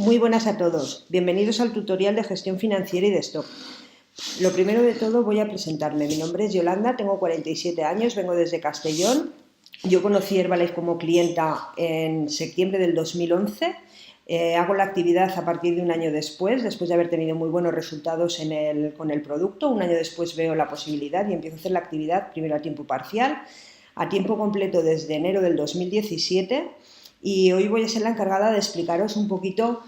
Muy buenas a todos, bienvenidos al tutorial de gestión financiera y de stock. Lo primero de todo voy a presentarme. Mi nombre es Yolanda, tengo 47 años, vengo desde Castellón. Yo conocí Herbalife como clienta en septiembre del 2011. Hago la actividad a partir de un año después de haber tenido muy buenos resultados con el producto. Un año después veo la posibilidad y empiezo a hacer la actividad primero a tiempo parcial, a tiempo completo desde enero del 2017. Y hoy voy a ser la encargada de explicaros un poquito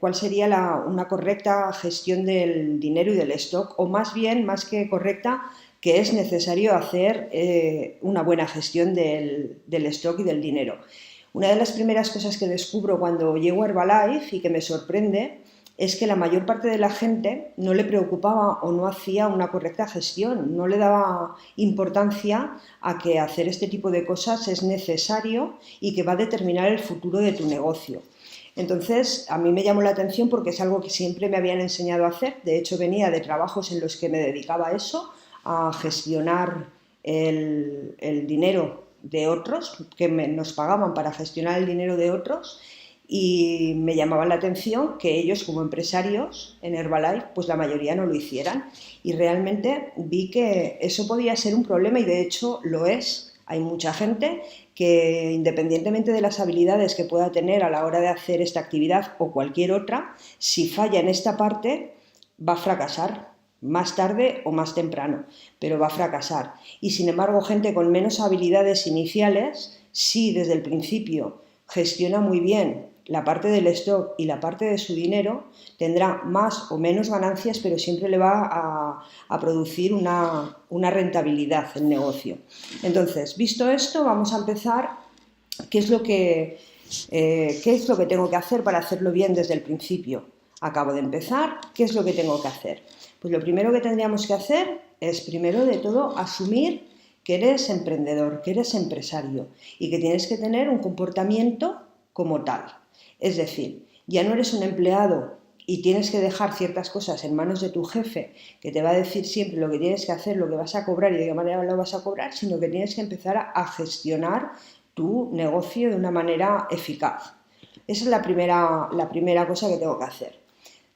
cuál sería una correcta gestión del dinero y del stock, o más bien, más que correcta, que es necesario hacer una buena gestión del stock y del dinero. Una de las primeras cosas que descubro cuando llego a Herbalife y que me sorprende es que la mayor parte de la gente no le preocupaba o no hacía una correcta gestión, no le daba importancia a que hacer este tipo de cosas es necesario y que va a determinar el futuro de tu negocio. Entonces, a mí me llamó la atención porque es algo que siempre me habían enseñado a hacer. De hecho, venía de trabajos en los que me dedicaba a eso, a gestionar el dinero de otros, que nos pagaban para gestionar el dinero de otros, y me llamaba la atención que ellos como empresarios en Herbalife pues la mayoría no lo hicieran, y realmente vi que eso podía ser un problema y de hecho lo es. Hay mucha gente que, independientemente de las habilidades que pueda tener a la hora de hacer esta actividad o cualquier otra, si falla en esta parte va a fracasar más tarde o más temprano, pero va a fracasar. Y sin embargo, gente con menos habilidades iniciales, sí desde el principio gestiona muy bien la parte del stock y la parte de su dinero, tendrá más o menos ganancias, pero siempre le va a producir una rentabilidad el negocio. Entonces, visto esto, vamos a empezar. ¿Qué es lo que tengo que hacer para hacerlo bien desde el principio? Acabo de empezar, ¿qué es lo que tengo que hacer? Pues lo primero que tendríamos que hacer es, primero de todo, asumir que eres emprendedor, que eres empresario y que tienes que tener un comportamiento como tal. Es decir, ya no eres un empleado y tienes que dejar ciertas cosas en manos de tu jefe, que te va a decir siempre lo que tienes que hacer, lo que vas a cobrar y de qué manera lo vas a cobrar, sino que tienes que empezar a gestionar tu negocio de una manera eficaz. Esa es la primera cosa que tengo que hacer.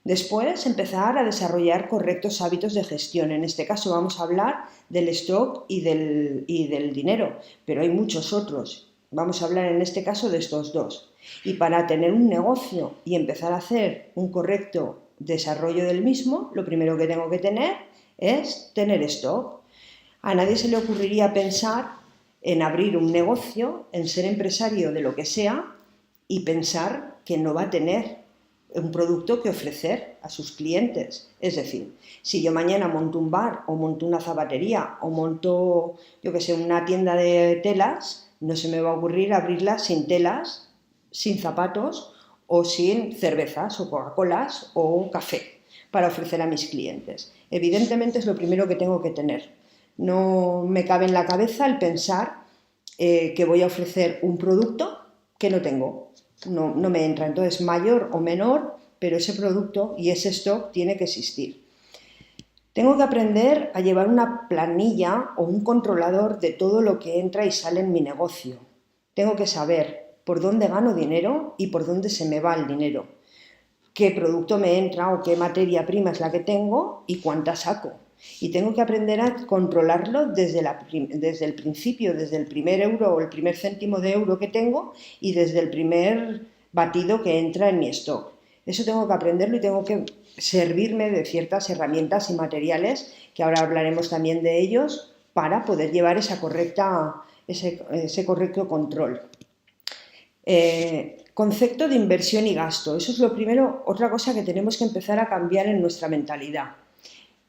Después, empezar a desarrollar correctos hábitos de gestión. En este caso vamos a hablar del stock y del dinero, pero hay muchos otros. Vamos a hablar en este caso de estos dos. Y para tener un negocio y empezar a hacer un correcto desarrollo del mismo, lo primero que tengo que tener es tener stock. A nadie se le ocurriría pensar en abrir un negocio, en ser empresario de lo que sea y pensar que no va a tener un producto que ofrecer a sus clientes. Es decir, si yo mañana monto un bar o monto una zapatería o monto, yo que sé, una tienda de telas, no se me va a ocurrir abrirla sin telas, sin zapatos o sin cervezas o Coca-Colas o café para ofrecer a mis clientes. Evidentemente es lo primero que tengo que tener. No me cabe en la cabeza el pensar que voy a ofrecer un producto que no tengo. No me entra. Entonces, mayor o menor, pero ese producto y ese stock tiene que existir. Tengo que aprender a llevar una planilla o un controlador de todo lo que entra y sale en mi negocio. Tengo que saber por dónde gano dinero y por dónde se me va el dinero, qué producto me entra o qué materia prima es la que tengo y cuánta saco. Y tengo que aprender a controlarlo desde el principio, desde el primer euro o el primer céntimo de euro que tengo y desde el primer batido que entra en mi stock. Eso tengo que aprenderlo y tengo que servirme de ciertas herramientas y materiales, que ahora hablaremos también de ellos, para poder llevar ese correcto control. Concepto de inversión y gasto. Eso es lo primero, otra cosa que tenemos que empezar a cambiar en nuestra mentalidad.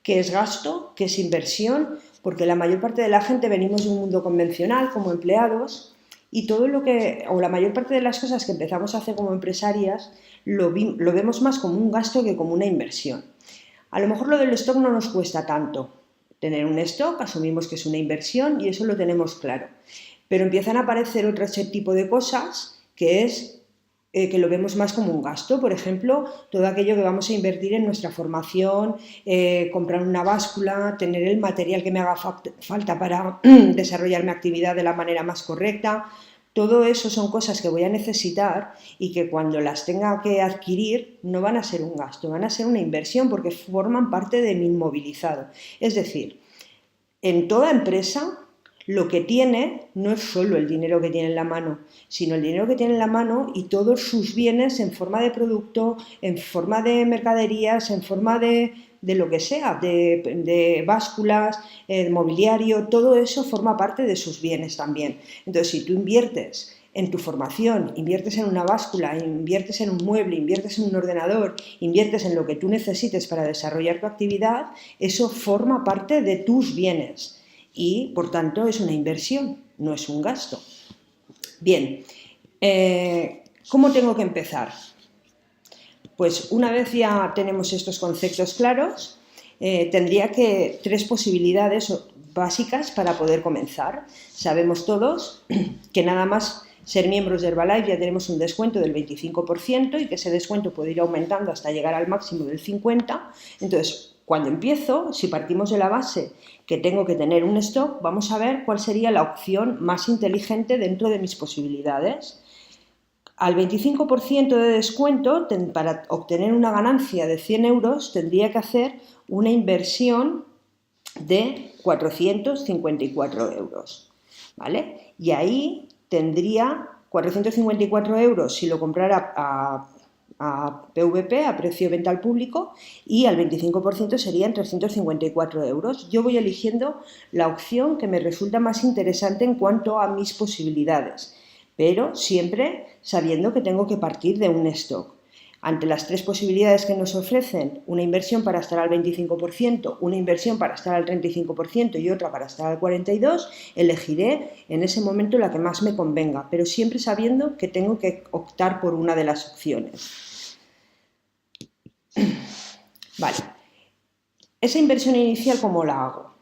¿Qué es gasto? ¿Qué es inversión? Porque la mayor parte de la gente venimos de un mundo convencional como empleados y la mayor parte de las cosas que empezamos a hacer como empresarias lo vemos más como un gasto que como una inversión. A lo mejor lo del stock no nos cuesta tanto. Tener un stock, asumimos que es una inversión y eso lo tenemos claro. Pero empiezan a aparecer otro tipo de cosas que es que lo vemos más como un gasto. Por ejemplo, todo aquello que vamos a invertir en nuestra formación, comprar una báscula, tener el material que me haga falta para desarrollar mi actividad de la manera más correcta. todo eso son cosas que voy a necesitar y que cuando las tenga que adquirir no van a ser un gasto, van a ser una inversión porque forman parte de mi inmovilizado. Es decir, en toda empresa lo que tiene no es solo el dinero que tiene en la mano, sino el dinero que tiene en la mano y todos sus bienes en forma de producto, en forma de mercaderías, en forma de lo que sea, de básculas, mobiliario, todo eso forma parte de sus bienes también. Entonces, si tú inviertes en tu formación, inviertes en una báscula, inviertes en un mueble, inviertes en un ordenador, inviertes en lo que tú necesites para desarrollar tu actividad, eso forma parte de tus bienes y, por tanto, es una inversión, no es un gasto. Bien, ¿cómo tengo que empezar? Pues una vez ya tenemos estos conceptos claros, tendría que 3 posibilidades básicas para poder comenzar. Sabemos todos que nada más ser miembros de Herbalife ya tenemos un descuento del 25% y que ese descuento puede ir aumentando hasta llegar al máximo del 50%. Entonces, cuando empiezo, si partimos de la base que tengo que tener un stock, vamos a ver cuál sería la opción más inteligente dentro de mis posibilidades. Al 25% de descuento, para obtener una ganancia de 100 euros, tendría que hacer una inversión de 454 euros, ¿vale? Y ahí tendría 454 euros si lo comprara a PVP, a precio de venta al público, y al 25% serían 354 euros. Yo voy eligiendo la opción que me resulta más interesante en cuanto a mis posibilidades, pero siempre sabiendo que tengo que partir de un stock. Ante las 3 posibilidades que nos ofrecen, una inversión para estar al 25%, una inversión para estar al 35% y otra para estar al 42%, elegiré en ese momento la que más me convenga, pero siempre sabiendo que tengo que optar por una de las opciones. Vale, esa inversión inicial, ¿cómo la hago?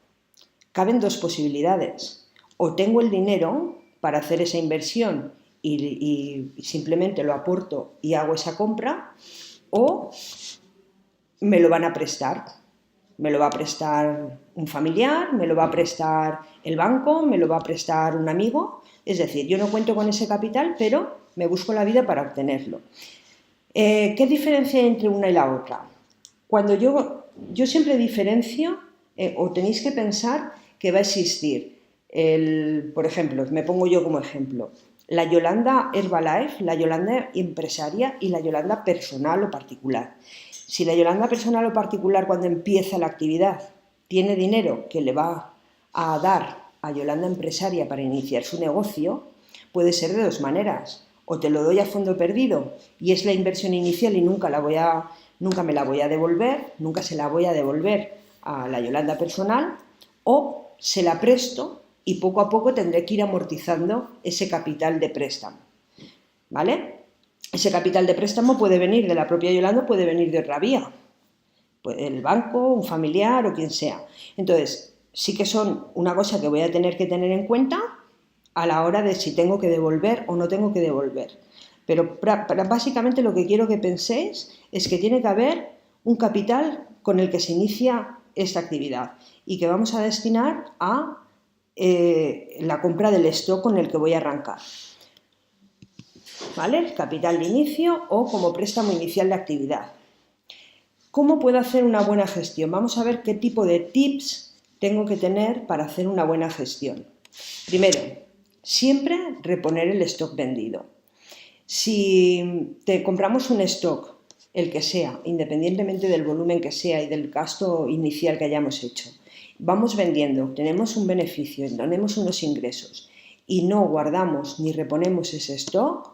Caben 2 posibilidades. O tengo el dinero para hacer esa inversión y simplemente lo aporto y hago esa compra, o me lo van a prestar. Me lo va a prestar un familiar, me lo va a prestar el banco, me lo va a prestar un amigo. Es decir, yo no cuento con ese capital, pero me busco la vida para obtenerlo. ¿Qué diferencia hay entre una y la otra? Cuando yo siempre diferencio, o tenéis que pensar que va a existir, por ejemplo, me pongo yo como ejemplo, la Yolanda Herbalife, la Yolanda empresaria y la Yolanda personal o particular. Si la Yolanda personal o particular, cuando empieza la actividad, tiene dinero que le va a dar a Yolanda empresaria para iniciar su negocio, puede ser de 2 maneras. O te lo doy a fondo perdido y es la inversión inicial y nunca me la voy a devolver, nunca se la voy a devolver a la Yolanda personal, o se la presto y poco a poco tendré que ir amortizando ese capital de préstamo, ¿vale? Ese capital de préstamo puede venir de la propia Yolanda, puede venir de otra vía, el banco, un familiar o quien sea. Entonces, sí que son una cosa que voy a tener que tener en cuenta a la hora de si tengo que devolver o no tengo que devolver. Pero básicamente lo que quiero que penséis es que tiene que haber un capital con el que se inicia esta actividad y que vamos a destinar a la compra del stock con el que voy a arrancar. ¿Vale? Capital de inicio o como préstamo inicial de actividad. ¿Cómo puedo hacer una buena gestión? Vamos a ver qué tipo de tips tengo que tener para hacer una buena gestión. Primero, siempre reponer el stock vendido. Si te compramos un stock, el que sea, independientemente del volumen que sea y del gasto inicial que hayamos hecho, vamos vendiendo, tenemos un beneficio, tenemos unos ingresos y no guardamos ni reponemos ese stock,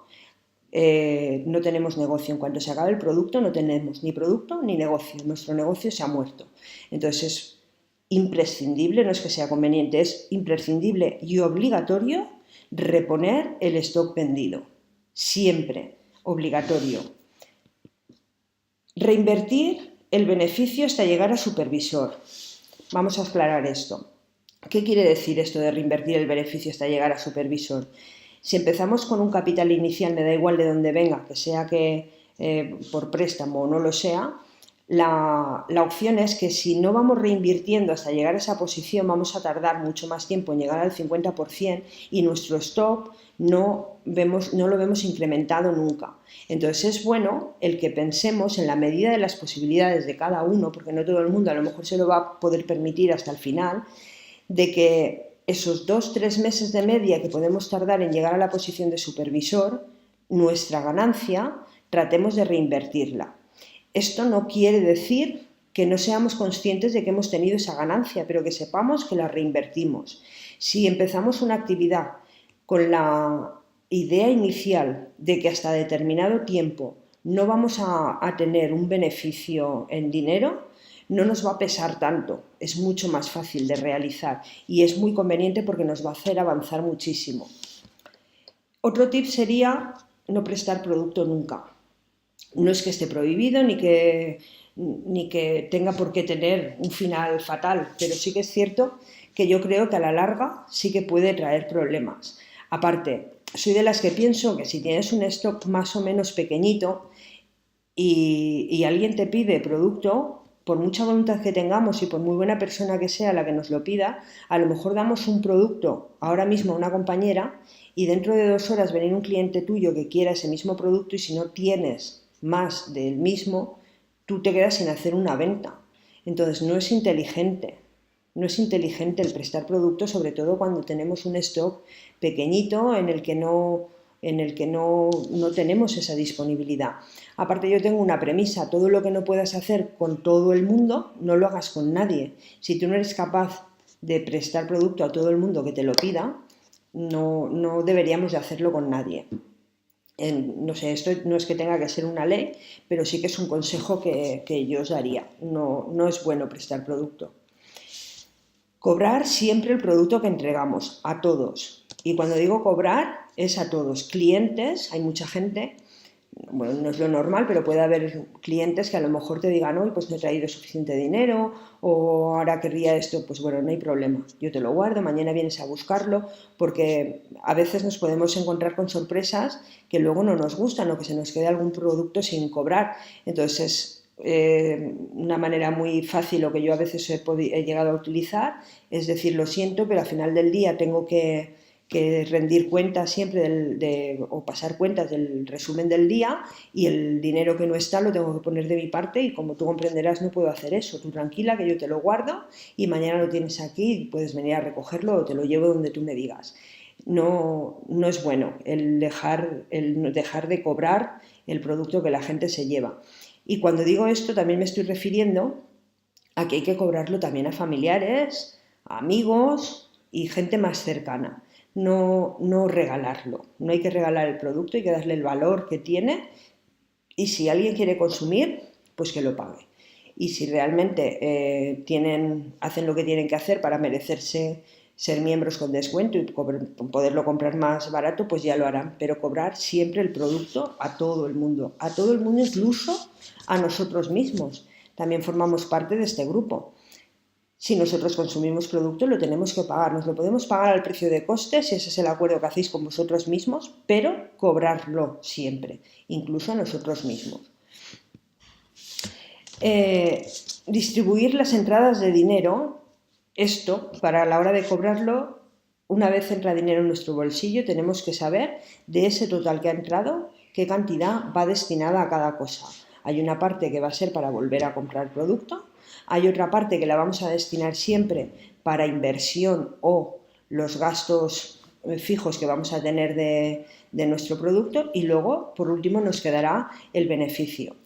no tenemos negocio. En cuanto se acabe el producto, no tenemos ni producto ni negocio. Nuestro negocio se ha muerto. Entonces es imprescindible, no es que sea conveniente, es imprescindible y obligatorio reponer el stock vendido. Siempre obligatorio. Reinvertir el beneficio hasta llegar a supervisor. Vamos a aclarar esto. ¿Qué quiere decir esto de reinvertir el beneficio hasta llegar a supervisor? Si empezamos con un capital inicial, me da igual de dónde venga, que sea que por préstamo o no lo sea, La opción es que si no vamos reinvirtiendo hasta llegar a esa posición, vamos a tardar mucho más tiempo en llegar al 50% y nuestro stop no lo vemos incrementado nunca. Entonces es bueno el que pensemos en la medida de las posibilidades de cada uno, porque no todo el mundo a lo mejor se lo va a poder permitir hasta el final, de que esos 2-3 meses de media que podemos tardar en llegar a la posición de supervisor, nuestra ganancia, tratemos de reinvertirla. Esto no quiere decir que no seamos conscientes de que hemos tenido esa ganancia, pero que sepamos que la reinvertimos. Si empezamos una actividad con la idea inicial de que hasta determinado tiempo no vamos a tener un beneficio en dinero, no nos va a pesar tanto, es mucho más fácil de realizar y es muy conveniente porque nos va a hacer avanzar muchísimo. Otro tip sería no prestar producto nunca. No es que esté prohibido ni que tenga por qué tener un final fatal, pero sí que es cierto que yo creo que a la larga sí que puede traer problemas. Aparte, soy de las que pienso que si tienes un stock más o menos pequeñito y alguien te pide producto, por mucha voluntad que tengamos y por muy buena persona que sea la que nos lo pida, a lo mejor damos un producto ahora mismo a una compañera y dentro de 2 horas venir un cliente tuyo que quiera ese mismo producto y si no tienes más del mismo, tú te quedas sin hacer una venta. Entonces no es inteligente el prestar productos, sobre todo cuando tenemos un stock pequeñito en el que no tenemos esa disponibilidad. Aparte yo tengo una premisa, todo lo que no puedas hacer con todo el mundo, no lo hagas con nadie. Si tú no eres capaz de prestar producto a todo el mundo que te lo pida, no deberíamos de hacerlo con nadie. No sé, esto no es que tenga que ser una ley, pero sí que es un consejo que yo os daría. No es bueno prestar producto. Cobrar siempre el producto que entregamos, a todos. Y cuando digo cobrar, es a todos. Clientes, hay mucha gente, bueno, no es lo normal, pero puede haber clientes que a lo mejor te digan, hoy pues no he traído suficiente dinero, o ahora querría esto, pues bueno, no hay problema. Yo te lo guardo, mañana vienes a buscarlo, porque a veces nos podemos encontrar con sorpresas que luego no nos gustan o que se nos quede algún producto sin cobrar. Entonces, una manera muy fácil o que yo a veces he llegado a utilizar es decir, lo siento, pero al final del día tengo que rendir cuentas siempre o pasar cuentas del resumen del día y el dinero que no está lo tengo que poner de mi parte y como tú comprenderás no puedo hacer eso. Tú tranquila que yo te lo guardo y mañana lo tienes aquí y puedes venir a recogerlo o te lo llevo donde tú me digas. No es bueno el dejar de cobrar el producto que la gente se lleva. Y cuando digo esto también me estoy refiriendo a que hay que cobrarlo también a familiares, a amigos y gente más cercana. No regalarlo. No hay que regalar el producto, hay que darle el valor que tiene y si alguien quiere consumir, pues que lo pague. Y si realmente hacen lo que tienen que hacer para merecerse ser miembros con descuento y poderlo comprar más barato, pues ya lo harán. Pero cobrar siempre el producto a todo el mundo incluso a nosotros mismos. También formamos parte de este grupo. Si nosotros consumimos producto, lo tenemos que pagar. Nos lo podemos pagar al precio de coste, si ese es el acuerdo que hacéis con vosotros mismos, pero cobrarlo siempre, incluso a nosotros mismos. Distribuir las entradas de dinero, esto, para la hora de cobrarlo, una vez entra dinero en nuestro bolsillo, tenemos que saber de ese total que ha entrado, qué cantidad va destinada a cada cosa. Hay una parte que va a ser para volver a comprar producto, hay otra parte que la vamos a destinar siempre para inversión o los gastos fijos que vamos a tener de nuestro producto y luego, por último, nos quedará el beneficio.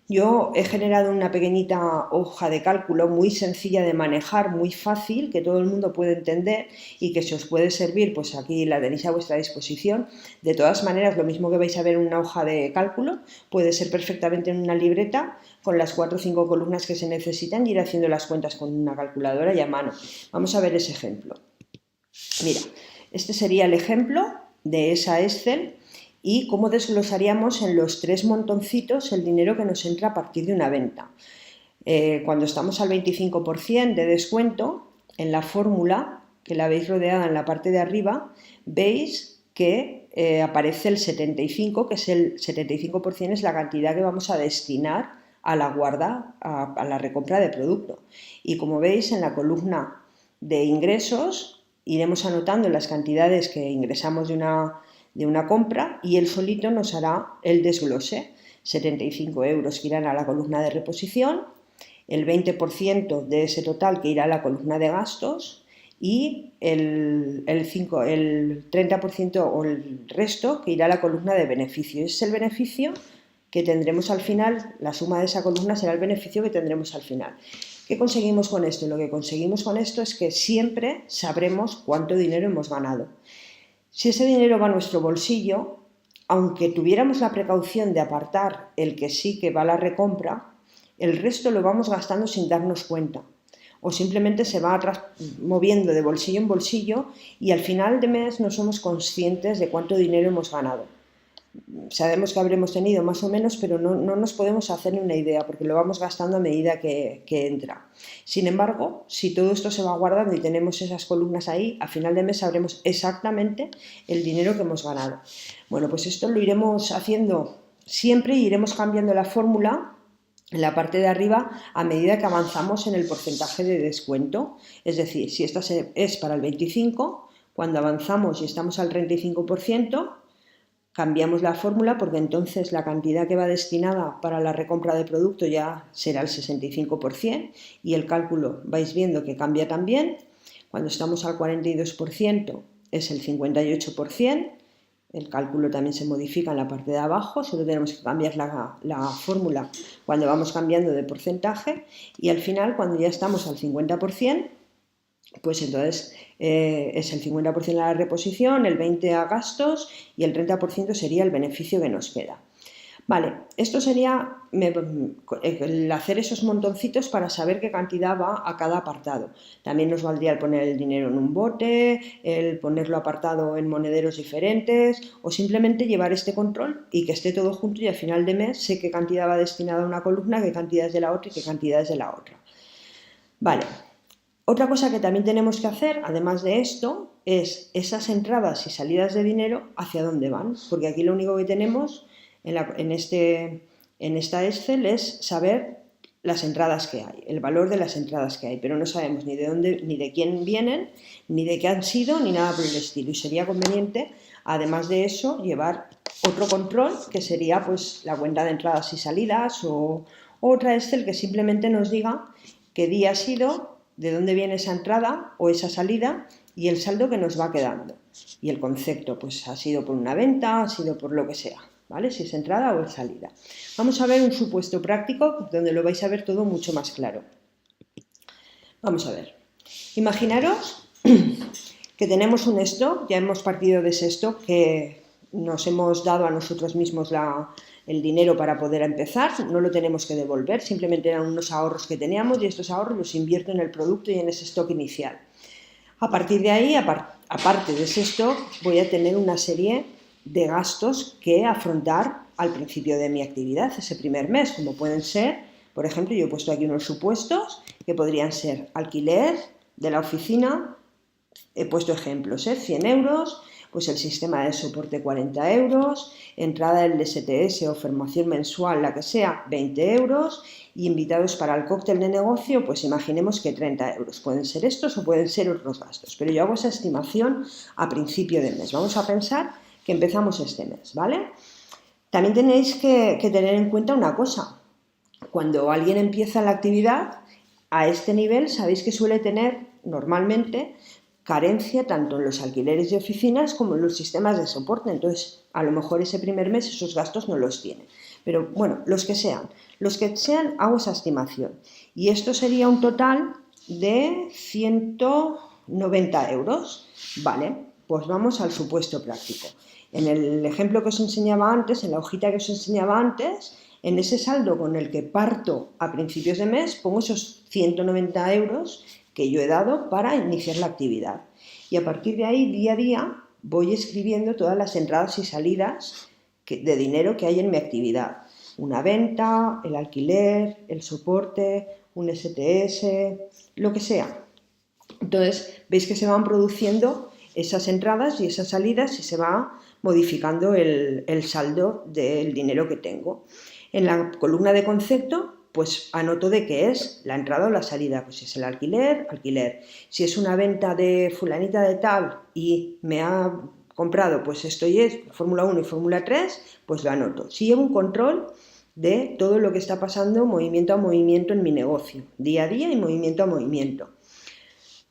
Yo he generado una pequeñita hoja de cálculo muy sencilla de manejar, muy fácil, que todo el mundo puede entender y que si os puede servir, pues aquí la tenéis a vuestra disposición. De todas maneras, lo mismo que vais a ver en una hoja de cálculo, puede ser perfectamente en una libreta con las 4 o 5 columnas que se necesitan y ir haciendo las cuentas con una calculadora y a mano. Vamos a ver ese ejemplo. Mira, este sería el ejemplo de esa Excel y cómo desglosaríamos en los 3 montoncitos el dinero que nos entra a partir de una venta. Cuando estamos al 25% de descuento, en la fórmula, que la veis rodeada en la parte de arriba, veis que aparece el 75%, que es el 75% es la cantidad que vamos a destinar a la guarda, a la recompra de producto. Y como veis, en la columna de ingresos iremos anotando las cantidades que ingresamos de una compra y él solito nos hará el desglose. 75 euros que irán a la columna de reposición, el 20% de ese total que irá a la columna de gastos y el 30% o el resto que irá a la columna de beneficio. Ese es el beneficio que tendremos al final, la suma de esa columna será el beneficio que tendremos al final. ¿Qué conseguimos con esto? Lo que conseguimos con esto es que siempre sabremos cuánto dinero hemos ganado. Si ese dinero va a nuestro bolsillo, aunque tuviéramos la precaución de apartar el que sí que va a la recompra, el resto lo vamos gastando sin darnos cuenta. O simplemente se va moviendo de bolsillo en bolsillo y al final de mes no somos conscientes de cuánto dinero hemos ganado. Sabemos que habremos tenido más o menos, pero no nos podemos hacer ni una idea porque lo vamos gastando a medida que entra. Sin embargo, si todo esto se va guardando y tenemos esas columnas ahí, a final de mes sabremos exactamente el dinero que hemos ganado. Bueno, pues esto lo iremos haciendo siempre y iremos cambiando la fórmula en la parte de arriba a medida que avanzamos en el porcentaje de descuento. Es decir, si esta es para el 25%, cuando avanzamos y estamos al 35%, cambiamos la fórmula porque entonces la cantidad que va destinada para la recompra de producto ya será el 65% y el cálculo vais viendo que cambia también. Cuando estamos al 42% es el 58%, el cálculo también se modifica en la parte de abajo, solo tenemos que cambiar la fórmula cuando vamos cambiando de porcentaje y al final cuando ya estamos al 50%, pues entonces es el 50% a la reposición, el 20% a gastos y el 30% sería el beneficio que nos queda. Vale, esto sería el hacer esos montoncitos para saber qué cantidad va a cada apartado. También nos valdría el poner el dinero en un bote, el ponerlo apartado en monederos diferentes o simplemente llevar este control y que esté todo junto y al final de mes sé qué cantidad va destinada a una columna, qué cantidad es de la otra y qué cantidad es de la otra. Vale. Otra cosa que también tenemos que hacer, además de esto, es esas entradas y salidas de dinero, hacia dónde van. Porque aquí lo único que tenemos en esta Excel es saber las entradas que hay, el valor de las entradas que hay, pero no sabemos ni de dónde, ni de quién vienen, ni de qué han sido, ni nada por el estilo. Y sería conveniente, además de eso, llevar otro control, que sería pues la cuenta de entradas y salidas o otra Excel que simplemente nos diga qué día ha sido, de dónde viene esa entrada o esa salida y el saldo que nos va quedando. Y el concepto, pues ha sido por una venta, ha sido por lo que sea, ¿vale? Si es entrada o es salida. Vamos a ver un supuesto práctico donde lo vais a ver todo mucho más claro. Vamos a ver. Imaginaros que tenemos un stock, ya hemos partido de ese stock que nos hemos dado a nosotros mismos el dinero para poder empezar, no lo tenemos que devolver, simplemente eran unos ahorros que teníamos y estos ahorros los invierto en el producto y en ese stock inicial. A partir de ahí, aparte de ese stock, voy a tener una serie de gastos que afrontar al principio de mi actividad, ese primer mes, como pueden ser, por ejemplo, yo he puesto aquí unos supuestos que podrían ser alquiler de la oficina, he puesto ejemplos, 100 euros, pues el sistema de soporte 40 euros, entrada del STS o formación mensual, la que sea, 20 euros y invitados para el cóctel de negocio, pues imaginemos que 30 euros. Pueden ser estos o pueden ser otros gastos, pero yo hago esa estimación a principio de mes. Vamos a pensar que empezamos este mes, ¿vale? También tenéis que tener en cuenta una cosa. Cuando alguien empieza la actividad, a este nivel sabéis que suele tener normalmente carencia tanto en los alquileres de oficinas como en los sistemas de soporte. Entonces, a lo mejor ese primer mes esos gastos no los tiene. Pero bueno, los que sean, hago esa estimación. Y esto sería un total de 190 euros. Vale, pues vamos al supuesto práctico. En el ejemplo que os enseñaba antes, en la hojita que os enseñaba antes, en ese saldo con el que parto a principios de mes, pongo esos 190 euros que yo he dado para iniciar la actividad. Y a partir de ahí, día a día, voy escribiendo todas las entradas y salidas de dinero que hay en mi actividad. Una venta, el alquiler, el soporte, un STS, lo que sea. Entonces, veis que se van produciendo esas entradas y esas salidas y se va modificando el saldo del dinero que tengo. En la columna de concepto, pues anoto de qué es la entrada o la salida. Pues si es el alquiler, alquiler. Si es una venta de fulanita de tal y me ha comprado pues esto y es Fórmula 1 y Fórmula 3, pues lo anoto. Si llevo un control de todo lo que está pasando movimiento a movimiento en mi negocio, día a día y movimiento a movimiento.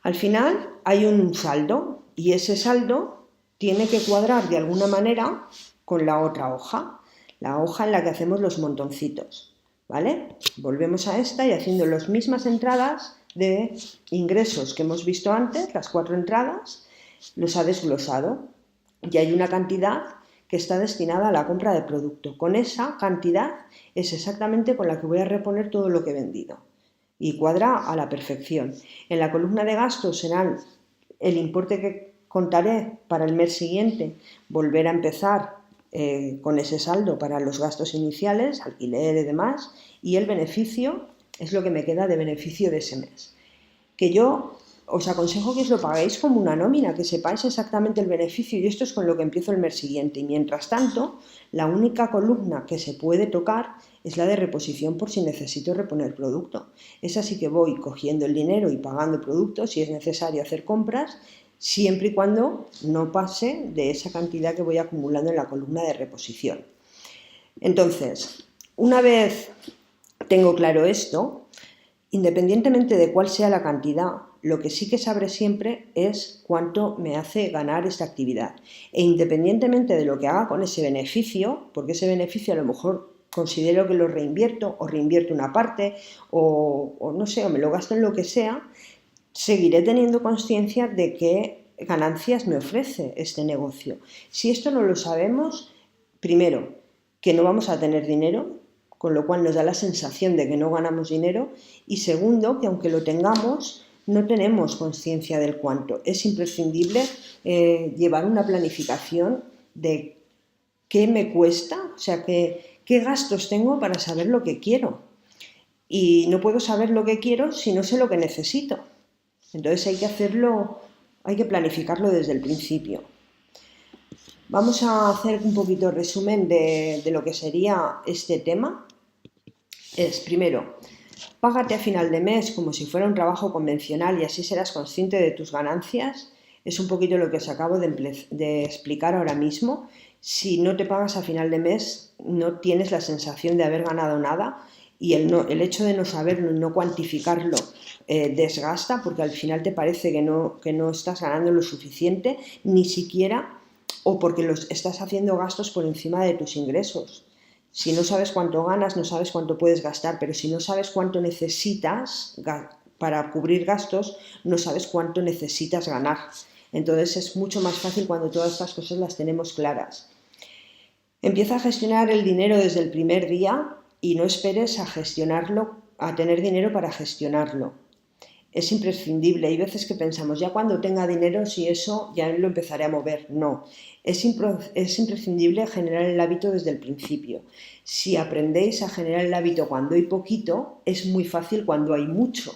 Al final hay un saldo y ese saldo tiene que cuadrar de alguna manera con la otra hoja, la hoja en la que hacemos los montoncitos, ¿vale? Volvemos a esta y haciendo las mismas entradas de ingresos que hemos visto antes, las 4 entradas, los ha desglosado y hay una cantidad que está destinada a la compra de producto. Con esa cantidad es exactamente con la que voy a reponer todo lo que he vendido y cuadra a la perfección. En la columna de gastos serán el importe que contaré para el mes siguiente, volver a empezar con ese saldo para los gastos iniciales, alquiler y demás, y el beneficio es lo que me queda de beneficio de ese mes. Que yo os aconsejo que os lo paguéis como una nómina, que sepáis exactamente el beneficio y esto es con lo que empiezo el mes siguiente. Y mientras tanto, la única columna que se puede tocar es la de reposición por si necesito reponer producto. Es así que voy cogiendo el dinero y pagando productos si es necesario hacer compras, siempre y cuando no pase de esa cantidad que voy acumulando en la columna de reposición. Entonces, una vez tengo claro esto, independientemente de cuál sea la cantidad, lo que sí que sabré siempre es cuánto me hace ganar esta actividad. E independientemente de lo que haga con ese beneficio, porque ese beneficio a lo mejor considero que lo reinvierto o reinvierto una parte o no sé, o me lo gasto en lo que sea, seguiré teniendo conciencia de qué ganancias me ofrece este negocio. Si esto no lo sabemos, primero, que no vamos a tener dinero, con lo cual nos da la sensación de que no ganamos dinero, y segundo, que aunque lo tengamos, no tenemos conciencia del cuánto. Es imprescindible llevar una planificación de qué me cuesta, o sea, qué gastos tengo para saber lo que quiero. Y no puedo saber lo que quiero si no sé lo que necesito. Entonces hay que planificarlo desde el principio. Vamos a hacer un poquito de resumen de lo que sería este tema. Primero, págate a final de mes como si fuera un trabajo convencional y así serás consciente de tus ganancias. Es un poquito lo que os acabo de explicar ahora mismo. Si no te pagas a final de mes, no tienes la sensación de haber ganado nada y el hecho de no saberlo, no cuantificarlo, desgasta porque al final te parece que no estás ganando lo suficiente, ni siquiera, o porque estás haciendo gastos por encima de tus ingresos. Si no sabes cuánto ganas, no sabes cuánto puedes gastar, pero si no sabes cuánto necesitas para cubrir gastos, no sabes cuánto necesitas ganar. Entonces es mucho más fácil cuando todas estas cosas las tenemos claras. Empieza a gestionar el dinero desde el primer día y no esperes a tener dinero para gestionarlo. Es imprescindible. Hay veces que pensamos, ya cuando tenga dinero, si eso ya lo empezaré a mover. No, es imprescindible generar el hábito desde el principio. Si aprendéis a generar el hábito cuando hay poquito, es muy fácil cuando hay mucho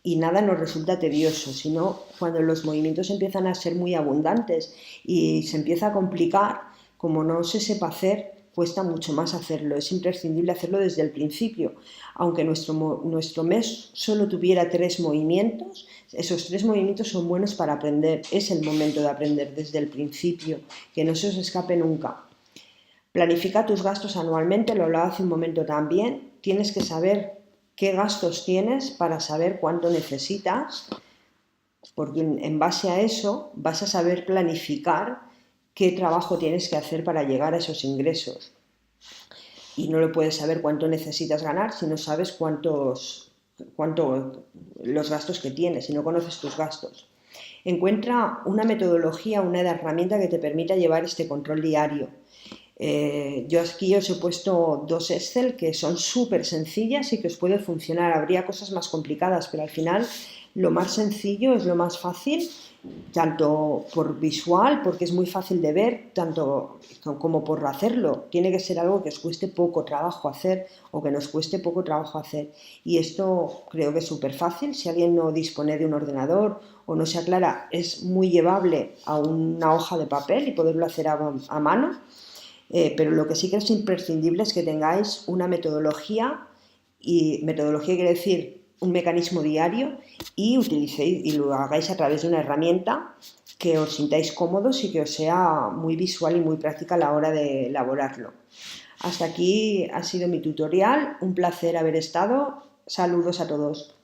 y nada nos resulta tedioso, sino cuando los movimientos empiezan a ser muy abundantes y se empieza a complicar, como no se sepa hacer, cuesta mucho más hacerlo. Es imprescindible hacerlo desde el principio. Aunque nuestro mes solo tuviera 3 movimientos, esos 3 movimientos son buenos para aprender. Es el momento de aprender desde el principio, que no se os escape nunca. Planifica tus gastos anualmente, lo hablaba hace un momento también. Tienes que saber qué gastos tienes para saber cuánto necesitas, porque en base a eso vas a saber planificar qué trabajo tienes que hacer para llegar a esos ingresos. Y no lo puedes saber cuánto necesitas ganar si no sabes los gastos que tienes, si no conoces tus gastos. Encuentra una metodología, una herramienta que te permita llevar este control diario. Yo aquí os he puesto 2 Excel que son súper sencillas y que os puede funcionar. Habría cosas más complicadas, pero al final lo más sencillo es lo más fácil, tanto por visual, porque es muy fácil de ver, tanto como por hacerlo. Tiene que ser algo que os cueste poco trabajo hacer o que nos cueste poco trabajo hacer. Y esto creo que es súper fácil. Si alguien no dispone de un ordenador o no se aclara, es muy llevable a una hoja de papel y poderlo hacer a mano. pero lo que sí que es imprescindible es que tengáis una metodología, y metodología quiere decir un mecanismo diario, y utilicéis y lo hagáis a través de una herramienta que os sintáis cómodos y que os sea muy visual y muy práctica a la hora de elaborarlo. Hasta aquí ha sido mi tutorial, un placer haber estado, saludos a todos.